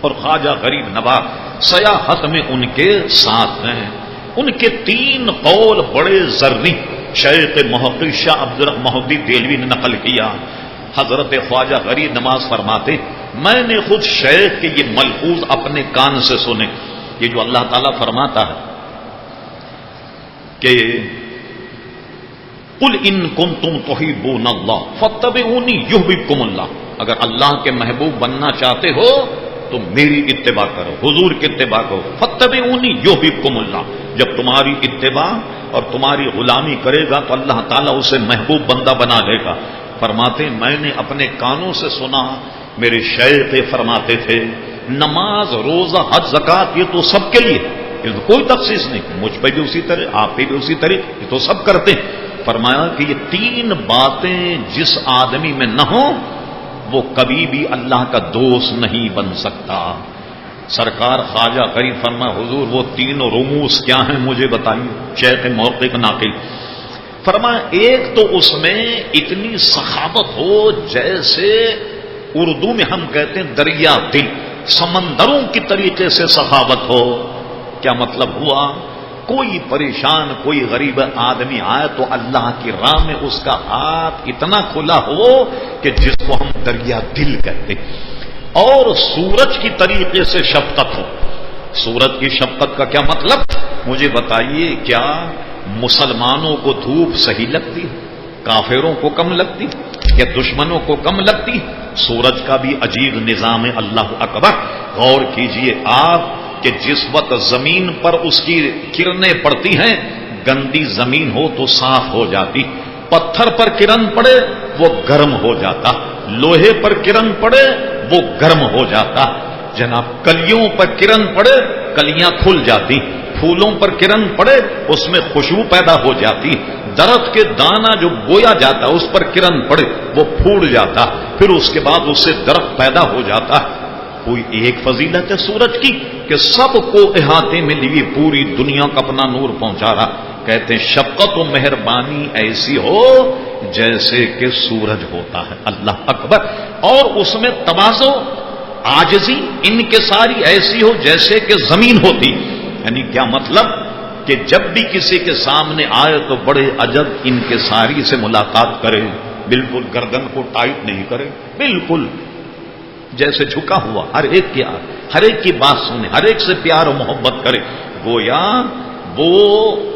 اور خواجہ غریب نواز سیاحت میں ان کے ساتھ ہیں۔ ان کے 3 قول بڑے زرعی شیخ محقق شاہ عبدالرحمن محدث دہلوی نے نقل کیا۔ حضرت خواجہ غریب نواز فرماتے میں نے خود شیخ کے یہ ملفوظ اپنے کان سے سنے، یہ جو اللہ تعالیٰ فرماتا ہے کہ قل ان کنتم تحبون اللہ فاتبعونی یحببکم اللہ، اگر اللہ کے محبوب بننا چاہتے ہو تو میری اتباع کرو، حضور کی اتباع کرو، فاتبعونی یحببکم اللہ۔ جب تمہاری اتباع اور تمہاری غلامی کرے گا تو اللہ تعالیٰ اسے محبوب بندہ بنا لے گا۔ فرماتے میں نے اپنے کانوں سے سنا، میرے شیخ فرماتے تھے نماز روزہ حج زکات یہ تو سب کے لیے، یہ تو کوئی تخصیص نہیں، مجھ پہ بھی اسی طرح آپ پہ بھی اسی طرح، یہ تو سب کرتے ہیں۔ فرمایا کہ یہ 3 باتیں جس آدمی میں نہ ہوں وہ کبھی بھی اللہ کا دوست نہیں بن سکتا۔ سرکار خواجہ غریب فرما حضور وہ 3 رموز کیا ہیں مجھے بتائیے؟ شیخ محقق ناقل فرمایا ایک تو اس میں اتنی سخاوت ہو جیسے اردو میں ہم کہتے ہیں دریا دل، سمندروں کی طریقے سے سخاوت ہو۔ کیا مطلب ہوا؟ کوئی پریشان کوئی غریب آدمی آئے تو اللہ کی راہ میں اس کا ہاتھ اتنا کھلا ہو کہ جس کو ہم دریا دل کہتے ہیں، اور سورج کی طریقے سے شفقت ہو۔ سورج کی شفقت کا کیا مطلب؟ مجھے بتائیے کیا مسلمانوں کو دھوپ صحیح لگتی، کافروں کو کم لگتی یا دشمنوں کو کم لگتی؟ سورج کا بھی عجیب نظام ہے، اللہ اکبر۔ غور کیجئے آپ کہ جس وقت زمین پر اس کی کرنیں پڑتی ہیں، گندی زمین ہو تو صاف ہو جاتی، پتھر پر کرن پڑے وہ گرم ہو جاتا، لوہے پر کرن پڑے وہ گرم ہو جاتا، جناب کلیوں پر کرن پڑے کلیاں کھل جاتی، پھولوں پر کرن پڑے اس میں خوشبو پیدا ہو جاتی، درخت کے دانا جو بویا جاتا اس پر کرن پڑے وہ پھوٹ جاتا، پھر اس کے بعد اس سے درخت پیدا ہو جاتا۔ کوئی ایک فضیلت ہے سورج کی کہ سب کو احاطے میں لیے پوری دنیا کا اپنا نور پہنچا رہا۔ کہتے ہیں شفقت و مہربانی ایسی ہو جیسے کہ سورج ہوتا ہے، اللہ اکبر، اور اس میں تواضع عاجزی انکساری ایسی ہو جیسے کہ زمین ہوتی۔ یعنی کیا مطلب؟ کہ جب بھی کسی کے سامنے آئے تو بڑے عجب انکساری سے ملاقات کرے، بالکل گردن کو ٹائٹ نہیں کرے، بالکل جیسے جھکا ہوا، ہر ایک کی بات سنے، ہر ایک سے پیار و محبت کرے، گویا وہ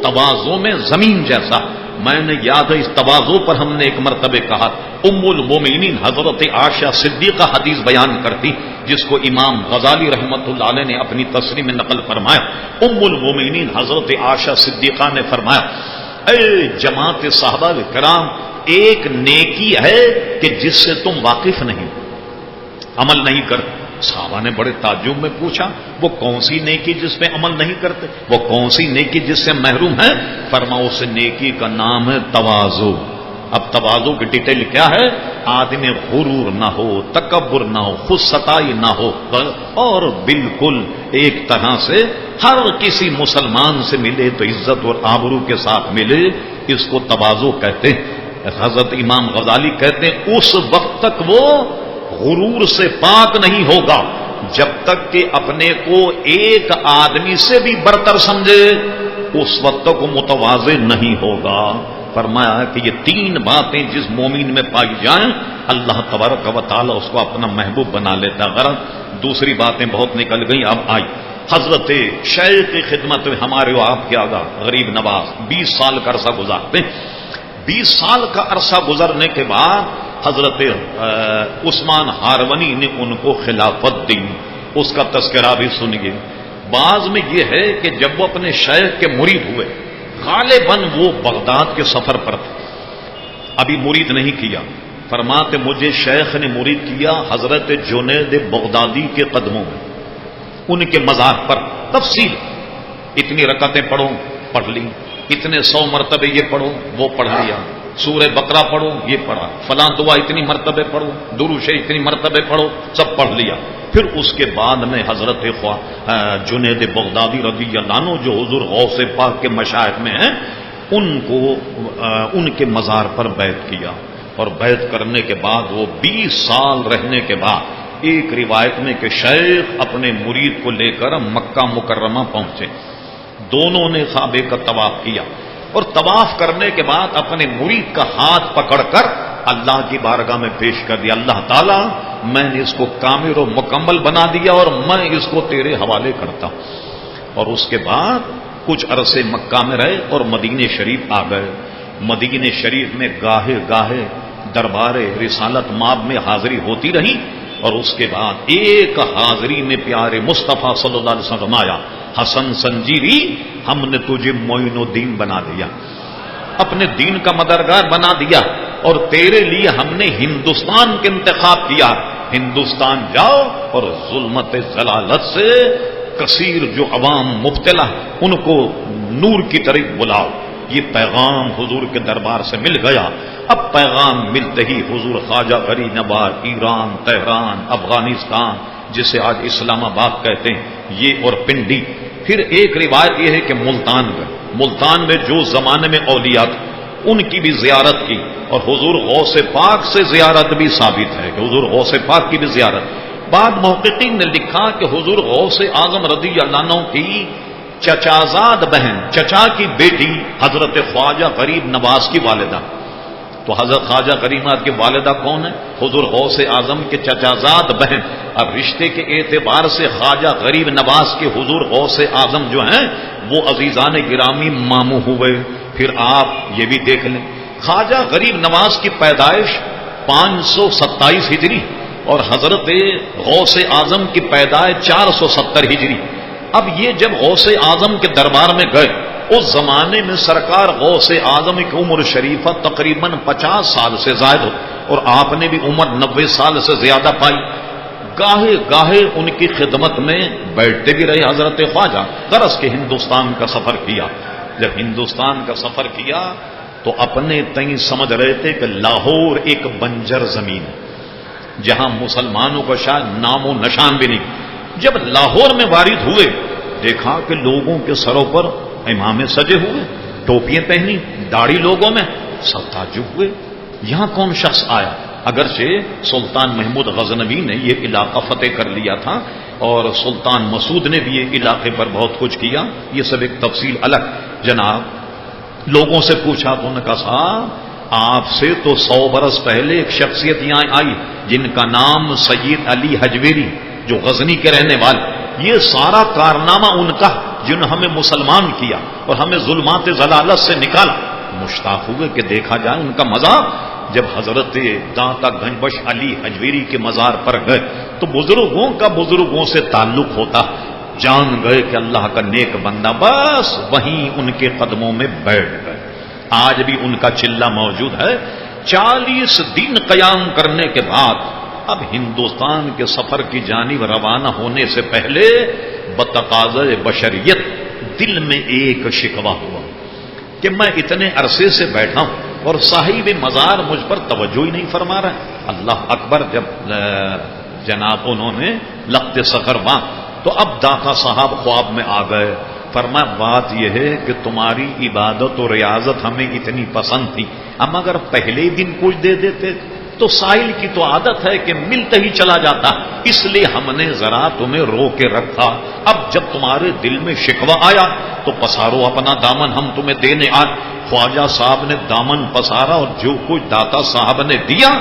تواضع میں زمین جیسا۔ میں نے یاد ہے اس تواضع پر ہم نے ایک مرتبہ کہا، ام المومنین حضرت عائشہ صدیقہ حدیث بیان کرتی جس کو امام غزالی رحمت اللہ علیہ نے اپنی تفسیر میں نقل فرمایا۔ ام المومنین حضرت عائشہ صدیقہ نے فرمایا اے جماعت صحابہ کرام، ایک نیکی ہے کہ جس سے تم واقف نہیں، عمل نہیں کرتے۔ صحابہ نے بڑے تعجب میں پوچھا وہ کون سی نیکی جس پہ عمل نہیں کرتے، وہ کون سی نیکی جس سے محروم ہے؟ فرمایا اس نیکی کا نام ہے تواضع۔ اب تواضع کی ڈیٹیل کیا ہے؟ آدمی غرور نہ ہو، تکبر نہ ہو، خود ستائی نہ ہو، اور بالکل ایک طرح سے ہر کسی مسلمان سے ملے تو عزت اور آبرو کے ساتھ ملے، اس کو تواضع کہتے ہیں۔ حضرت امام غزالی کہتے ہیں اس وقت تک وہ غرور سے پاک نہیں ہوگا جب تک کہ اپنے کو ایک آدمی سے بھی برتر سمجھے اس وقت تک وہ متواضع نہیں ہوگا. فرمایا کہ یہ تین باتیں جس مومن میں پائی جائیں اللہ تبارک و تعالی اس کو اپنا محبوب بنا لیتا. غرض دوسری باتیں بہت نکل گئی. اب آئی حضرت شیخ کی خدمت میں ہمارے و آپ کے آگا غریب نواز 20 سال کا عرصہ گزارتے ہیں. 20 سال کا عرصہ گزرنے کے بعد حضرت عثمان ہارونی نے ان کو خلافت دی. اس کا تذکرہ بھی سنیے. بعض میں یہ ہے کہ جب وہ اپنے شیخ کے مرید ہوئے غالباً وہ بغداد کے سفر پر تھے, ابھی مرید نہیں کیا. فرماتے مجھے شیخ نے مرید کیا حضرت جنید بغدادی کے قدموں میں, ان کے مزار پر. تفصیل اتنی رکعتیں پڑھو پڑھ لی, اتنے 100 مرتبے یہ پڑھو وہ پڑھ لیا, سورہ بقرہ پڑھو یہ پڑھا, فلاں دعا اتنی مرتبے پڑھو, درود شریف اتنی مرتبے پڑھو, سب پڑھ لیا. پھر اس کے بعد میں حضرت جنید بغدادی رضی اللہ عنہ جو حضور غوث پاک کے مشائخ میں ہیں ان کو ان کے مزار پر بیعت کیا. اور بیعت کرنے کے بعد وہ 20 سال رہنے کے بعد ایک روایت میں کہ شیخ اپنے مرید کو لے کر مکہ مکرمہ پہنچے. دونوں نے کعبے کا طواف کیا اور طواف کرنے کے بعد اپنے مرید کا ہاتھ پکڑ کر اللہ کی بارگاہ میں پیش کر دیا. اللہ تعالیٰ میں نے اس کو کامل و مکمل بنا دیا اور میں اس کو تیرے حوالے کرتا ہوں. اور اس کے بعد کچھ عرصے مکہ میں رہے اور مدینہ شریف آ گئے. مدینہ شریف میں گاہے گاہے دربار رسالت ماب میں حاضری ہوتی رہی. اور اس کے بعد ایک حاضری میں پیارے مصطفیٰ صلی اللہ علیہ وسلم آیا, حسن سنجیری ہم نے تجھے معین الدین بنا دیا, اپنے دین کا مددگار بنا دیا, اور تیرے لیے ہم نے ہندوستان کے انتخاب کیا. ہندوستان جاؤ اور ظلمت ضلالت سے کثیر جو عوام مبتلا ان کو نور کی طرف بلاؤ. یہ پیغام حضور کے دربار سے مل گیا. اب پیغام ملتے ہی حضور خواجہ غریب نواز ایران, تہران, افغانستان جسے آج اسلام آباد کہتے ہیں یہ, اور پنڈی. پھر ایک روایت یہ ہے کہ ملتان گئے. ملتان میں جو زمانے میں اولیاء تھے ان کی بھی زیارت کی, اور حضور غوث پاک سے زیارت بھی ثابت ہے کہ حضور غوث پاک کی بھی زیارت. بعد محققین نے لکھا کہ حضور غوث اعظم رضی اللہ عنہ کی چچازاد بہن, چچا کی بیٹی حضرت خواجہ غریب نواز کی والدہ. تو حضرت خواجہ غریب نواز کی والدہ کون ہے؟ حضور غوث اعظم کے چچازاد بہن. اب رشتے کے اعتبار سے خواجہ غریب نواز کے حضور غوث اعظم جو ہیں وہ عزیزان گرامی ماموں ہوئے. پھر آپ یہ بھی دیکھ لیں خواجہ غریب نواز کی پیدائش 527 ہجری اور حضرت غوث اعظم کی پیدائش 470 ہجری. اب یہ جب غوث اعظم کے دربار میں گئے اس زمانے میں سرکار غوث اعظم کی عمر شریفہ تقریباً 50 سال سے زائد ہو, اور آپ نے بھی عمر 90 سال سے زیادہ پائی. گاہے گاہے ان کی خدمت میں بیٹھتے بھی رہے حضرت خواجہ. غرض کے ہندوستان کا سفر کیا. جب ہندوستان کا سفر کیا تو اپنے تئیں سمجھ رہے تھے کہ لاہور ایک بنجر زمین ہے جہاں مسلمانوں کا شاید نام و نشان بھی نہیں. جب لاہور میں وارد ہوئے دیکھا کہ لوگوں کے سروں پر امامے سجے ہوئے, ٹوپیاں پہنی, داڑھی لوگوں میں. سب تعجب ہوئے یہاں کون شخص آیا. اگرچہ سلطان محمود غزنوی نے یہ علاقہ فتح کر لیا تھا اور سلطان مسعود نے بھی یہ علاقے پر بہت کچھ کیا, یہ سب ایک تفصیل الگ. جناب لوگوں سے پوچھا تو انہوں نے کہا صاحب آپ سے تو 100 برس پہلے ایک شخصیت یہاں آئی جن کا نام سید علی حجویری جو غزنی کے رہنے والے, یہ سارا کارنامہ ان کا جنہوں نے ہمیں مسلمان کیا اور ہمیں ظلمات ضلالت سے نکالا. مشتاق ہوئے کہ دیکھا جائے ان کا مزار. جب حضرت داتا گنجبخش علی حجویری کے مزار پر گئے تو بزرگوں کا بزرگوں سے تعلق ہوتا, جان گئے کہ اللہ کا نیک بندہ, بس وہیں ان کے قدموں میں بیٹھ گئے. آج بھی ان کا چلہ موجود ہے. 40 دن قیام کرنے کے بعد اب ہندوستان کے سفر کی جانب روانہ ہونے سے پہلے بتقاضۂ بشریت دل میں ایک شکوہ ہوا کہ میں اتنے عرصے سے بیٹھا ہوں اور صاحب مزار مجھ پر توجہ ہی نہیں فرما رہا ہے. اللہ اکبر. جب جناب انہوں نے لخت سفر باندھ تو اب داتا صاحب خواب میں آ گئے. فرمایا بات یہ ہے کہ تمہاری عبادت و ریاضت ہمیں اتنی پسند تھی, ہم اگر پہلے دن کچھ دے دیتے تو سائل کی تو عادت ہے کہ ملتے ہی چلا جاتا، اس لیے ہم نے ذرا تمہیں رو کے رکھا۔ اب جب تمہارے دل میں شکوہ آیا تو پسارو اپنا دامن، ہم تمہیں دینے آئے۔ خواجہ صاحب نے دامن پسارا اور جو کچھ داتا صاحب نے دیا،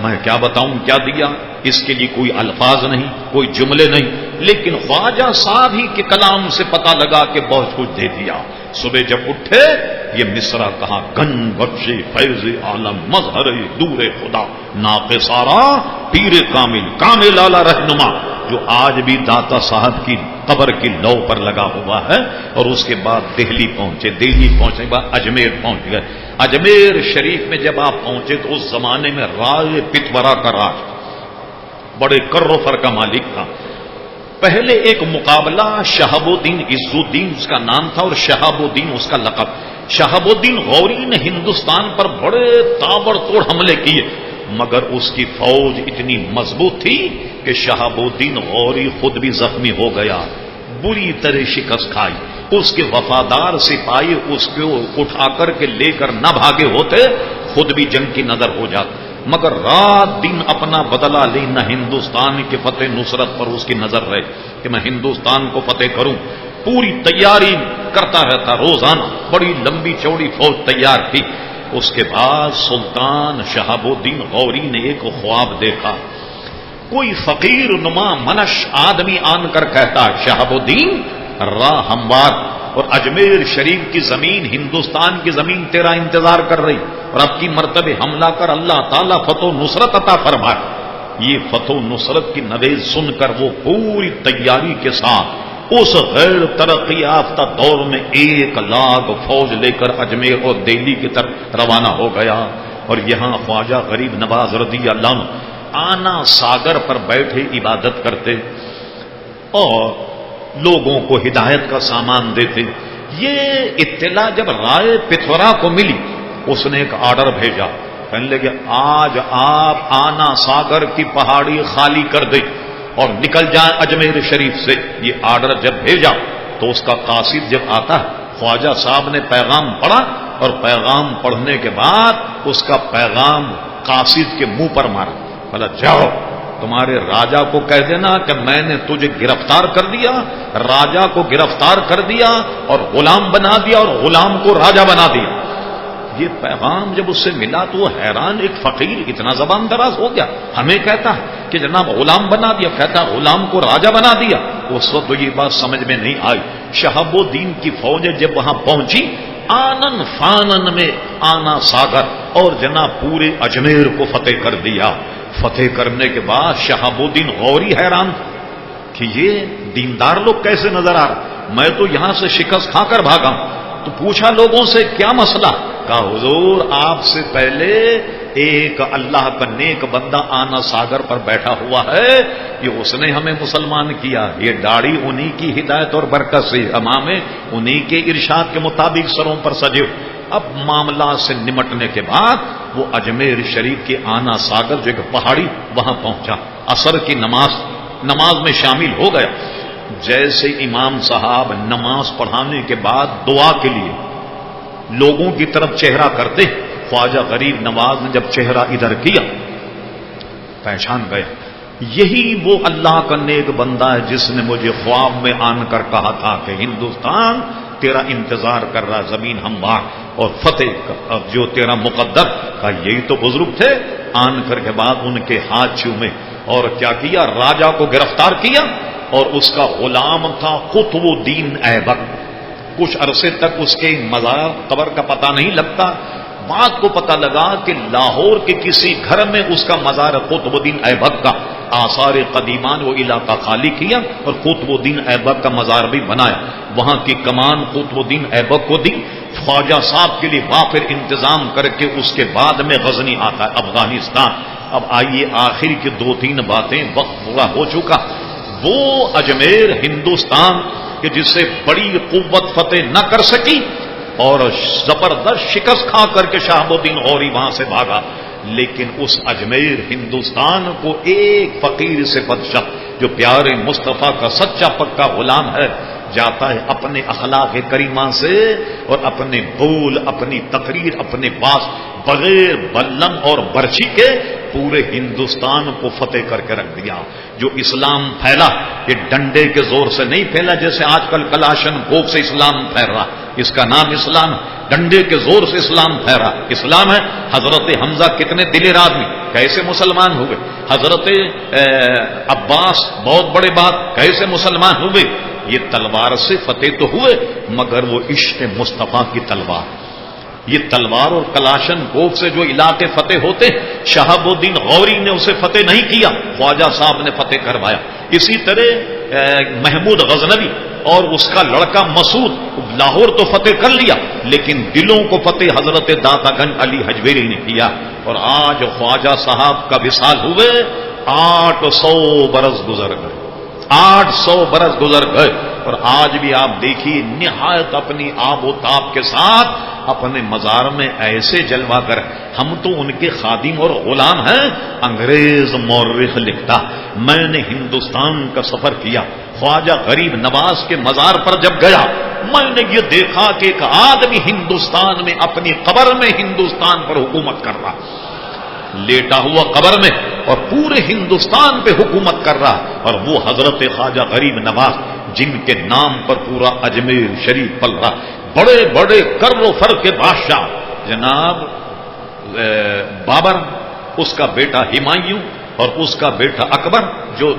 میں کیا بتاؤں کیا دیا، اس کے لیے کوئی الفاظ نہیں، کوئی جملے نہیں، لیکن خواجہ صاحب ہی کے کلام سے پتہ لگا کہ بہت کچھ دے دیا۔ صبح جب اٹھے یہ مصرع کہا، گن بخش فیض عالم مظہر دور خدا ناقِ سارا پیر کامل کامل اعلی رہنما، جو آج بھی داتا صاحب کی قبر کی لو پر لگا ہوا ہے۔ اور اس کے بعد دہلی پہنچے، دہلی پہنچنے کے بعد اجمیر پہنچ گئے۔ اجمیر شریف میں جب آپ پہنچے تو اس زمانے میں رائے پتورا کا راج، بڑے کر و فر کا مالک تھا۔ پہلے ایک مقابلہ شہاب الدین عز الدین اس کا نام تھا اور شہاب الدین اس کا لقب۔ شہاب الدین غوری نے ہندوستان پر بڑے تابڑ توڑ حملے کیے، مگر اس کی فوج اتنی مضبوط تھی کہ شہاب الدین غوری خود بھی زخمی ہو گیا، بری طرح شکست کھائی۔ اس کے وفادار سپاہی اس کو اٹھا کر کے لے کر نہ بھاگے ہوتے، خود بھی جنگ کی نظر ہو جاتا، مگر رات دن اپنا بدلہ لی، نہ ہندوستان کے فتح نصرت پر اس کی نظر رہے کہ میں ہندوستان کو فتح کروں، پوری تیاری کرتا رہتا روزانہ، بڑی لمبی چوڑی فوج تیار تھی۔ اس کے بعد سلطان شہاب الدین غوری نے ایک خواب دیکھا، کوئی فقیر نما منش آدمی آن کر کہتا، شہاب الدین راہ ہموار اور اجمیر شریف کی زمین، ہندوستان کی زمین تیرا انتظار کر رہی، اور اب کی مرتبہ حملہ کر، اللہ تعالیٰ فتح و نصرت عطا فرمائے۔ یہ فتح و نصرت کی نوید سن کر وہ پوری تیاری کے ساتھ اس غیر ترقی یافتہ دور میں 1,00,000 فوج لے کر اجمیر اور دہلی کی طرف روانہ ہو گیا۔ اور یہاں خواجہ غریب نواز رضی اللہ عنہ آنا ساگر پر بیٹھے عبادت کرتے اور لوگوں کو ہدایت کا سامان دیتے۔ یہ اطلاع جب رائے پتورا کو ملی، اس نے ایک آرڈر بھیجا، کہنے لگے آج آپ آنا ساگر کی پہاڑی خالی کر دیں اور نکل جائیں اجمیر شریف سے۔ یہ آرڈر جب بھیجا تو اس کا قاصد جب آتا ہے، خواجہ صاحب نے پیغام پڑھا اور پیغام پڑھنے کے بعد اس کا پیغام قاصد کے منہ پر مارا، بولا جاؤ تمہارے راجا کو کہہ دینا کہ میں نے تجھے گرفتار کر دیا، راجا کو گرفتار کر دیا اور غلام بنا دیا اور غلام کو راجا بنا دیا۔ یہ پیغام جب اس سے ملا تو وہ حیران، ایک فقیر اتنا زبان دراز ہو گیا، ہمیں کہتا ہے کہ جناب غلام بنا دیا، کہتا غلام کو راجا بنا دیا۔ اس وقت تو یہ بات سمجھ میں نہیں آئی۔ شہاب الدین کی فوجیں جب وہاں پہنچی، آنن فانن میں آنا ساگر اور جناب پورے اجمیر کو فتح کر دیا۔ فتح کرنے کے بعد شہاب الدین غوری حیران تھا کہ یہ دیندار لوگ کیسے نظر آ رہا، میں تو یہاں سے شکست کھا کر بھاگا۔ تو پوچھا لوگوں سے کیا مسئلہ، کہا حضور آپ سے پہلے ایک اللہ کا نیک بندہ آنا ساگر پر بیٹھا ہوا ہے، یہ اس نے ہمیں مسلمان کیا، یہ داڑھی انہی کی ہدایت اور برکت سے، امامے انہی کے ارشاد کے مطابق سروں پر سجے۔ اب معاملات سے نمٹنے کے بعد وہ اجمیر شریف کے آنا ساگر جو ایک پہاڑی، وہاں پہنچا، عصر کی نماز میں شامل ہو گیا۔ جیسے امام صاحب نماز پڑھانے کے بعد دعا کے لیے لوگوں کی طرف چہرہ کرتے، خواجہ غریب نواز نے جب چہرہ ادھر کیا پہچان گیا، یہی وہ اللہ کا نیک بندہ ہے جس نے مجھے خواب میں آن کر کہا تھا کہ ہندوستان تیرا انتظار کر رہا، زمین ہموار اور فتح جو تیرا مقدر کا۔ یہی تو بزرگ تھے۔ آن کر کے بعد ان کے ہاتھ چومے اور کیا کیا، راجا کو گرفتار کیا اور اس کا غلام تھا قطب الدین ایبک۔ کچھ عرصے تک اس کے مزار قبر کا پتہ نہیں لگتا، بات کو پتہ لگا کہ لاہور کے کسی گھر میں اس کا مزار قطب الدین ایبک کا، آثار قدیمان وہ علاقہ خالی کیا اور قطب الدین ایبک کا مزار بھی بنایا۔ وہاں کی کمان قطب الدین ایبک کو دی، خواجہ صاحب کے لیے وافر انتظام کر کے اس کے بعد میں غزنی آتا ہے افغانستان۔ اب آئیے آخر کی 2-3 باتیں، وقت پورا ہو چکا۔ وہ اجمیر ہندوستان کہ جسے بڑی قوت فتح نہ کر سکی اور زبردست شکست کھا کر کے شہاب الدین غوری وہاں سے بھاگا، لیکن اس اجمیر ہندوستان کو ایک فقیر سے بدشخ جو پیارے مصطفیٰ کا سچا پکا غلام ہے، جاتا ہے اپنے اخلاق کریمہ سے اور اپنے بول، اپنی تقریر، اپنے باس بغیر بلم اور برچھی کے پورے ہندوستان کو فتح کر کے رکھ دیا۔ جو اسلام پھیلا یہ ڈنڈے کے زور سے نہیں پھیلا جیسے آج کل کلاشن کوف سے اسلام پھیل رہا، اس کا نام اسلام، ڈنڈے کے زور سے اسلام پھیلا۔ اسلام ہے حضرت حمزہ کتنے دلیر آدمی کیسے مسلمان ہوئے، حضرت عباس بہت بڑے بات کیسے مسلمان ہوئے، یہ تلوار سے فتح تو ہوئے مگر وہ عشق مصطفیٰ کی تلوار، یہ تلوار اور کلاشن کوف سے جو علاقے فتح ہوتے شہاب الدین غوری نے اسے فتح نہیں کیا، خواجہ صاحب نے فتح کروایا۔ اسی طرح محمود غزنوی اور اس کا لڑکا مسعود لاہور تو فتح کر لیا لیکن دلوں کو فتح حضرت داتا گنج علی حجویری نے کیا۔ اور آج خواجہ صاحب کا وصال ہوئے 800 برس گزر گئے، 800 برس گزر گئے، اور آج بھی آپ دیکھیے نہایت اپنی آب و تاب کے ساتھ اپنے مزار میں ایسے جلوہ کر، ہم تو ان کے خادم اور غلام ہیں۔ انگریز مورخ لکھتا میں نے ہندوستان کا سفر کیا، خواجہ غریب نواز کے مزار پر جب گیا میں نے یہ دیکھا کہ ایک آدمی ہندوستان میں اپنی قبر میں ہندوستان پر حکومت کر رہا، لیٹا ہوا قبر میں اور پورے ہندوستان پہ حکومت کر رہا، اور وہ حضرت خواجہ غریب نواز جن کے نام پر پورا اجمیر شریف پل رہا، بڑے بڑے کر و فر کے بادشاہ جناب بابر، اس کا بیٹا ہمایوں اور اس کا بیٹا اکبر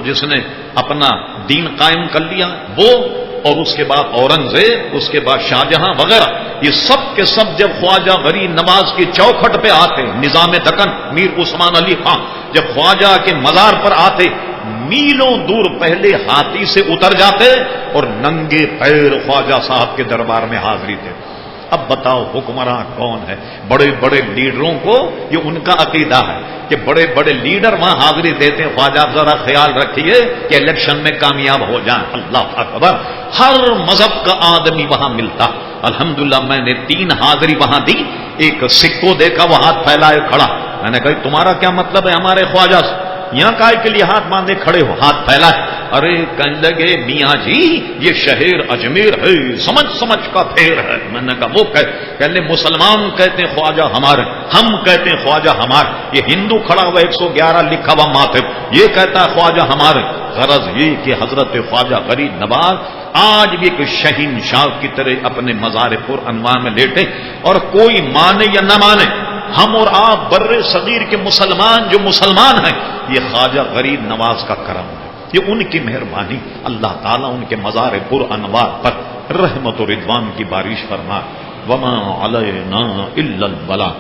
جس نے اپنا دین قائم کر لیا وہ، اور اس کے بعد اورنگزیب، اس کے بعد شاہجہاں وغیرہ، یہ سب کے سب جب خواجہ غریب نواز کی چوکھٹ پہ آتے، نظام دکن میر عثمان علی خان جب خواجہ کے مزار پر آتے میلوں دور پہلے ہاتھی سے اتر جاتے اور ننگے پیر خواجہ صاحب کے دربار میں حاضری تھے۔ اب بتاؤ حکمراں کون ہے؟ بڑے بڑے لیڈروں کو یہ ان کا عقیدہ ہے کہ بڑے بڑے لیڈر وہاں حاضری دیتے ہیں، خواجہ ذرا خیال رکھیے کہ الیکشن میں کامیاب ہو جائیں۔ اللہ اکبر، ہر مذہب کا آدمی وہاں ملتا۔ الحمدللہ میں نے 3 حاضری وہاں دی، ایک سکو دیکھا وہ ہاتھ پھیلائے کھڑا، میں نے کہا تمہارا کیا مطلب ہے ہمارے خواجہ سے، یہاں کائے کے لیے ہاتھ باندھے کھڑے ہو، ہاتھ پھیلا ہے؟ ارے کہنے لگے میاں جی یہ شہر اجمیر ہے، سمجھ سمجھ کا پھیر ہے۔ میں نے کہا وہ کہنے مسلمان کہتے ہیں خواجہ ہمارے، ہم کہتے ہیں خواجہ ہمارے، یہ ہندو کھڑا ہوا 111 لکھا ہوا ماتھے یہ کہتا ہے خواجہ ہمارے۔ غرض یہ کہ حضرت خواجہ غریب نواز آج بھی ایک شہنشاہ کی طرح اپنے مزار پر انوار میں لیٹے، اور کوئی مانے یا نہ مانے ہم اور آپ بر صغیر کے مسلمان جو مسلمان ہیں یہ خواجہ غریب نواز کا کرم ہے، یہ ان کی مہربانی۔ اللہ تعالیٰ ان کے مزار پر انوار پر رحمت و رضوان کی بارش فرما۔ وما علینا الا البلاغ۔